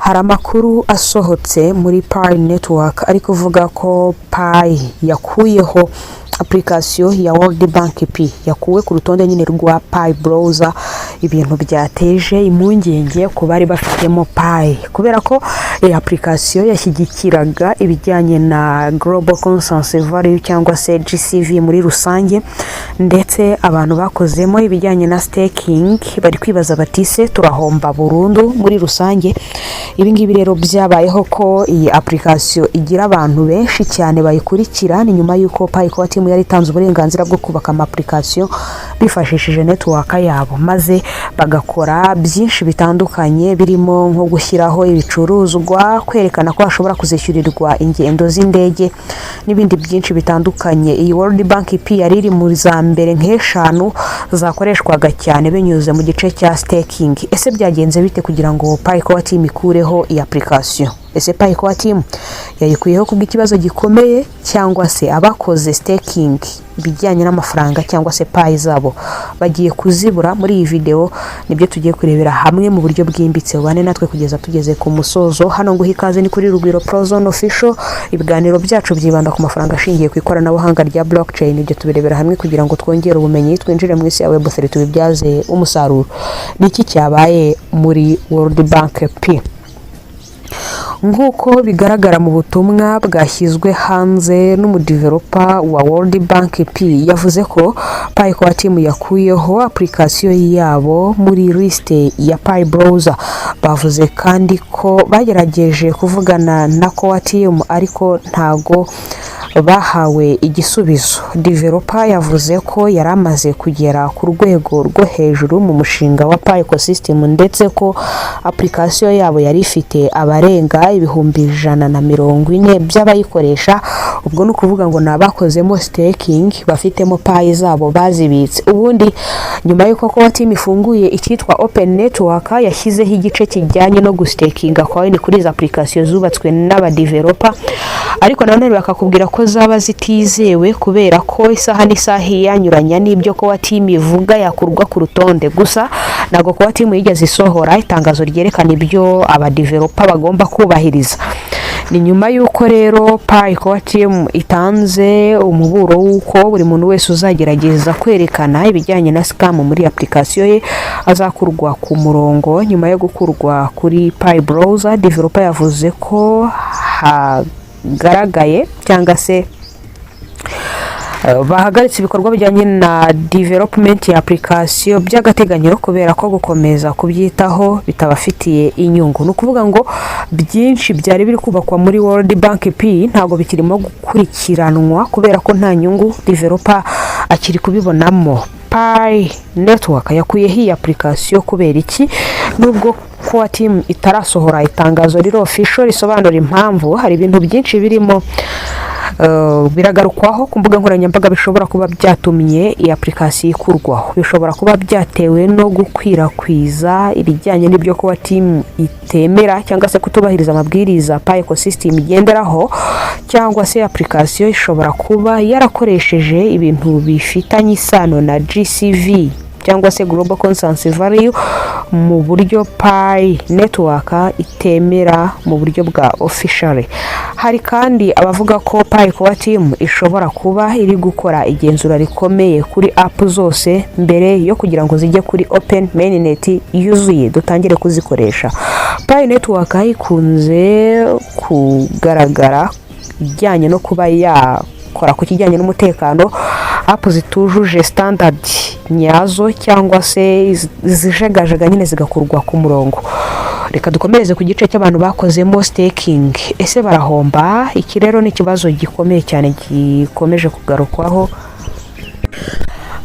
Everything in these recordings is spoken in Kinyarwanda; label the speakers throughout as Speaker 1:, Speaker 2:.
Speaker 1: hari amakuru asohotse muri Pi Network ari kuvuga ko Pi yakuyeho application ya World Bank P yakuwe ku rutonde nyine rwa Pi browser, ibintu byateje impungenge ku bari bafitemo Pi kubera ko application yashyigikiraga ibijyanye na Global Consensus Value cyangwa se GCV muri rusange, ndetse abantu bakozemo ibijyanye na staking bari kwibaza batise turahomba burundu muri rusange. Ibingibi rero byabayeho ko iyi application igira abantu benshi cyane bayikurikira, ni nyuma yuko Pi ko team yari itanze uburenganzira bwo kubaka ama application bifashishije network yabo, maze bagakora byinshi bitandukanye birimo nko gushyiraho ibicuruzwa, kwerekana ko bashobora kuzishyurirwa ingendo z'indege n'ibindi byinshi bitandukanye. Iyi World Bank P yari iri muri za mbere nk'eshanu zakoreshwaga cyane binyuze mu gice cya staking. Ese byagenze bite kugira ngo Pi ko team ikureho iyi application? Ese Pi ko team yayikuyeho kubw'ikibazo gikomeye cyangwa se abakoze staking bijyanye n'amafaranga cyangwa se Pi zabo bagiye kuzibura? Muri iyi video nibyo tugiye kurebera hamwe mu buryo bwimbitse, ubane natwe kugeza tugeze ku musozo. Hano nguha ikaze ni kuri Rugwiro Prozone Official, ibiganiro byacu byibanda ku mafaranga ashingiye ku ikoranabuhanga rya blockchain. Ibyo tubirebera hamwe kugira ngo twongere ubumenyi, twinjire mu isi ya Web3 tubibyaze umusaruro. Niki cyabaye muri World Bank P? Nk'uko bigaragara mu butumwa bwashyizwe hanze n'umudeveloper wa World Bank P, yavuze ko Pi ko team yakuyeho application yabo muri liste ya Pi browser. Bavuze kandi ko bagerageje kuvugana na ko team ariko ntago bahawe igisubizo. Developer yavuze ko yaramaze kugera ku rwego rwo hejuru mu mushinga wa Pi ecosystem, ndetse ko application yabo yari ifite abarenga 140 by'abayikoresha. Ubwo no kuvuga ngo nabakozemo staking bafitemo Pi zabo bazibitse. Ubundi nyuma yuko ko team ifunguye icyitwa Open Network, yashyizeho igice kijyanye no gustakinga coin kuri izo application zubatswe n'aba developer, ariko nanone bakakubwira ko zaba zitizewe kubera ko isaha n'isaha yanyuranya n'ibyo ko team ivuga yakurwa ku rutonde. Gusa nago ko team yigeze isohora itangazo ryerekana ibyo aba developer bagomba kubahiriza. Ni nyuma yuko rero Pi ko team itanze umuburo w'uko buri muntu wese uzagerageza kwerekana ibijyanye na scam muri application ye azakurwa ku murongo. Nyuma yo gukurwa kuri Pi browser, developer yavuze ko hagaragaye cyangwa se bahagaritse ibikorwa bijyanye na development ya application by'agateganyo kubera ko gukomeza kubyitaho bitabafitiye inyungu. No kuvuga ngo byinshi byari biri kubakwa muri World Bank P ntago bikirimo gukurikiranwa kubera ko nta nyungu developer akiri kubibonamo. Pi Network yakuyeho iyi application kubera iki? Nubwo ko team itarasohora itangazo riro official risobanura impamvu, hari ibintu byinshi birimo biragarukwaho ku mbuga nkoranyambaga bishobora kuba byatumye iyi application ikurwaho. Bishobora kuba byatewe no gukwirakwiza ibijyanye n'ibyo ko team itemera cyangwa se kutubahiriza amabwiriza Pi ecosystem igenderaho, cyangwa se application ishobora kuba yarakoresheje ibintu bifitanye isano na GCV cyangwa se Global Consensus Value mu buryo Pi Network itemera mu buryo bwa official. Hari kandi abavuga ko Pi ko team ishobora kuba iri gukora igenzura rikomeye kuri app zose mbere yo kugira ngo zijye kuri Open Mainnet yuzuye dutangire kuzikoresha. Pi Network ikunze kugaragara ijyanye no kuba yakora ku kijyanye n'umutekano app zitujuje standard nyazo cyangwa se zijagajaga nyine zigakurwa ku murongo. Reka dukomereze ku gice cy'abantu bakozemo staking. Ese barahomba? Iki rero ni ikibazo gikomeye cyane gikomeje kugarukwaho.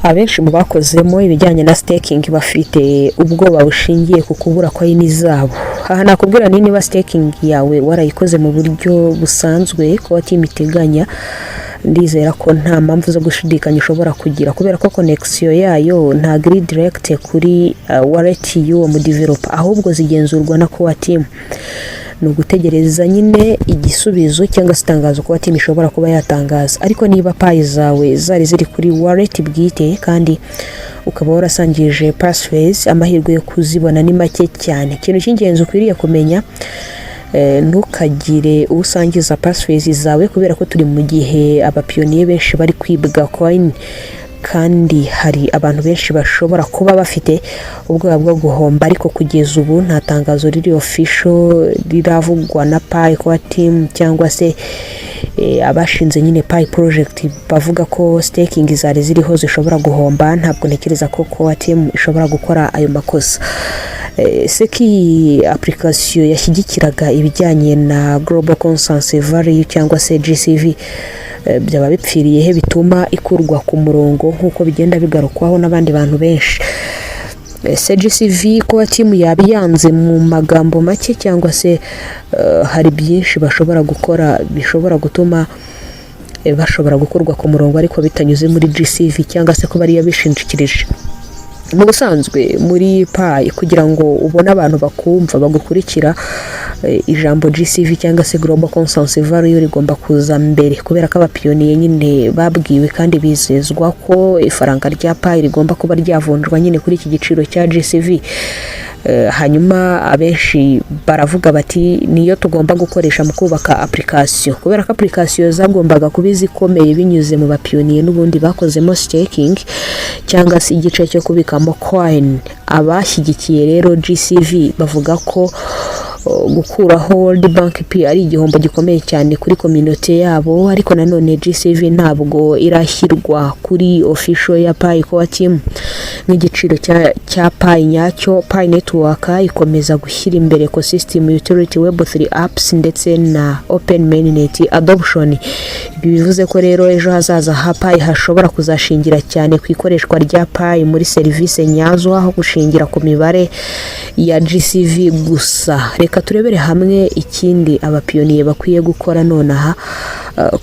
Speaker 1: Abenshi mu bakozemo ibijyanye na staking bafite ubwoba bushingiye ku kubura coin zabo. Aha nakubwira niba staking yawe warayikoze mu buryo busanzwe ko team iteganya, ndizera ko nta mpamvu zo gushidikanya ushobora kugira kubera ko connection yayo nta grid direct kuri wallet y'uwo mu developer, ahubwo zigenzurwa na ko team. No gutegereza nyine igisubizo cyangwa se itangazo ko team ishobora kuba yatangaza. Ariko niba Pi zawe zari ziri kuri wallet bwite kandi ukaba warasangije passphrase, amahirwe yo kuzibona ni make cyane. Ikintu cy'ingenzi ukwiriye kumenya ntukagire usangiza passwords zawe kubera ko turi mu gihe abapiyoniye benshi bari kwibwa coin kandi hari abantu benshi bashobora kuba bafite ubwoba bwo guhomba, ariko kugeza ubu nta tangazo riri official riravugwa na Pi Core Team cyangwa se abashinze nyine Pi project bavuga ko staking zari ziriho zishobora guhomba. Ntabwo ntekereza ko Core Team ishobora gukora ayo makosa. Seki application yashyigikiraga ibijyanye na Global Consensus Value cyangwa se GCV byaba bipfiriye he bituma ikurwa ku murongo nkuko bigenda bigarukwaho n'abandi bantu benshi. GCV Core Team yabiyanze mu magambo make cyangwa se hari byinshi bashobora gukora bishobora gutuma bashobora gukorwa ku murongo ariko bitanyuze muri GCV cyangwa se ko bari yabishingikirije. Mu busanzwe muri Pi kugira ngo ubone abantu bakumva bagukurikira, ijambo GCV cyangwa se Global Consensus Value rigomba kuza mbere kubera ko abapiyoniye nyine babwiwe kandi bizezwa ko ifaranga rya Pi rigomba kuba ryavunjwa nyine kuri iki giciro cya GCV. Hanyuma abenshi baravuga bati niyo tugomba gukoresha mu kubaka application kubera ko application zagombaga kuba zikomeye binyuze mu bapiyoniye n'ubundi bakozemo staking cyangwa se igice cyo kubikamo coin. Abashyigikiye rero GCV bavuga ko gukuraho World Bank P ari igihombo gikomeye cyane kuri community yabo, ariko nanone GCV ntabwo irashyirwa kuri official ya Pi Core Team n'igiciro cya Pi nyacyo. Pi Network ikomeza gushyira imbere ecosystem utility web3 apps ndetse na open mainnet adoption. Ibi bivuze ko rero ejo hazaza ha Pi hashobora kuzashingira cyane ku ikoreshwa rya Pi muri service nyazo aho gushingira ku mibare ya GCV gusa. Reka turebere hamwe ikindi abapiyoniye bakwiye gukora nonaha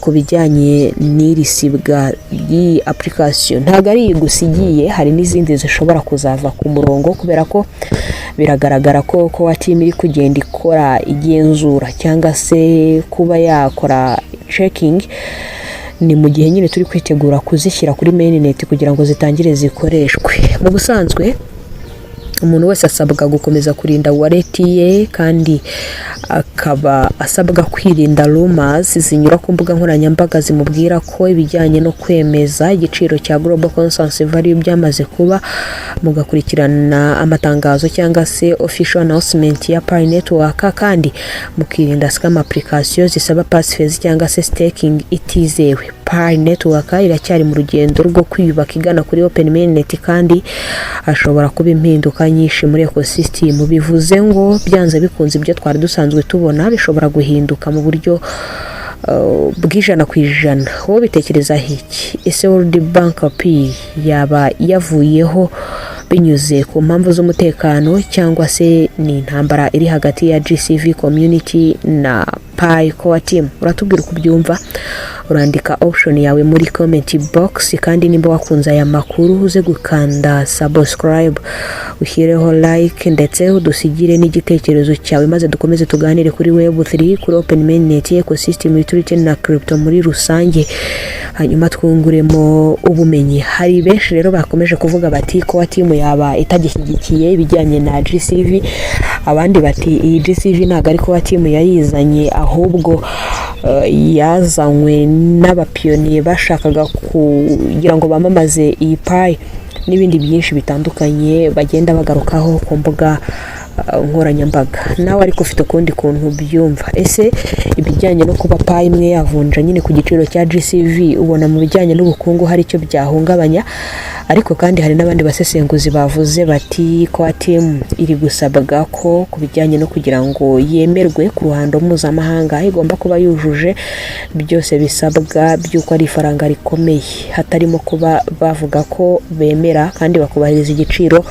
Speaker 1: ku bijyanye n'irisibwa ry'iyi application. Ntabwo ari gusigiye, hari n'izindi zishobora kuzava ku murongo kubera ko biragaragara ko Core Team iri kugenda ikora igenzura cyangwa se kuba yakora checking. Ni mu gihe nyine turi kwitegura kuzishyira kuri mainnet kugira ngo zitangire zikoreshwe. Mu busanzwe umuntu wese asabwa gukomeza kurinda wallet ye kandi akaba asabwa kwirinda rumors zinyura ku mbuga nkoranyambaga zimubwira ko ibijyanye no kwemeza igiciro cya Global Consensus Value byamaze kuba, mugakurikirana amatangazo cyangwa se official announcement ya Pi Network kandi mukirinda scam application zisaba passwords cyangwa se staking itizewe. Pi Network iracyari mu rugendo rwo kwiyubaka igana kuri open mainnet kandi ashobora kuba impinduka nyinshi muri ecosystem. Bivuze ngo byanze bikunze ibyo twari dusanzwe tubona bishobora guhinduka mu buryo bw'ijana ku ijana. Wowe bitekereza iki? Ese World Bank P yaba yavuyeho binyuze ku mpamvu z'umutekano cyangwa se ni intambara iri hagati ya GCV community na Pi Core Team? Uratubwira uko byumva, urandika option yawe muri comment box kandi nimba wakunze aya makuru uze gukanda subscribe, ushyireho like ndetse udusigire n'igitekerezo cyawe maze dukomeze tuganire kuri web3, kuri open mainnet, ecosystem utility na crypto muri rusange, hanyuma twunguremo ubumenyi. Hari benshi rero bakomeje kuvuga bati Core Team yaba itagishyigikiye ibijyanye na GCV, abandi bati iyi GCV ntabwo ari Core Team yayizanye ahubwo yazanywe n'abapiyoniye bashakaga kugira ngo bamamaze iyi Pi n'ibindi byinshi bitandukanye bagenda bagarukaho ku mbuga nkoranyambaga. Nawe ariko ufite ukundi kuntu byumva. Ese ibijyanye no kuba Pi imwe yavunja nyine ku giciro cya GCV ubona mu bijyanye n'ubukungu hari icyo byahungabanya? Ariko kandi hari n'abandi basesenguzi bavuze bati Core Team iri gusabwa ko ku bijyanye no kugira ngo yemerwe ku ruhando mpuzamahanga igomba kuba yujuje byose bisabwa by'uko ari ifaranga rikomeye, hatarimo kuba bavuga ko bemera kandi bakubahiriza igiciro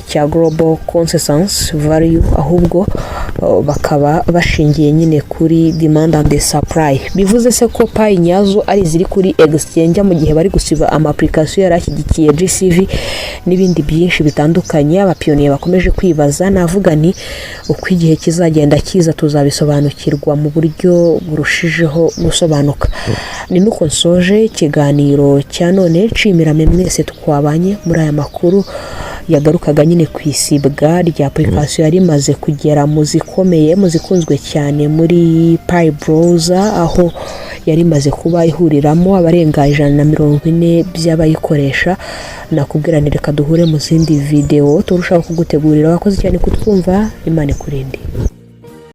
Speaker 1: cya Global Consensus Value, ahubwo bakaba bashingiye nyine kuri demand and supply. Bivuze se ko Pi nyazo ari ziri kuri exchange mu gihe bari gusiba ama application yarashyigikiye GCV n'ibindi byinshi bitandukanye. Abapiyoniye bakomeje kwibaza, navuga ni uko igihe kizagenda kiza tuzabisobanukirwa mu buryo burushijeho gusobanuka. Ni nuko nsoje ikiganiro cya none, nshimira mwese twabanye muri aya makuru yagarukaga nyine kwisibwa rya application yari maze kugera mu zikomeye mu zikunzwe cyane muri Pi browser, aho yari maze kuba ihuriramo abarenga 140 by'abayikoresha. Nakubwira ni reka duhure mu zindi video turushaho kugutegurira. Wakoze cyane kutwumva, Imana ikurinde.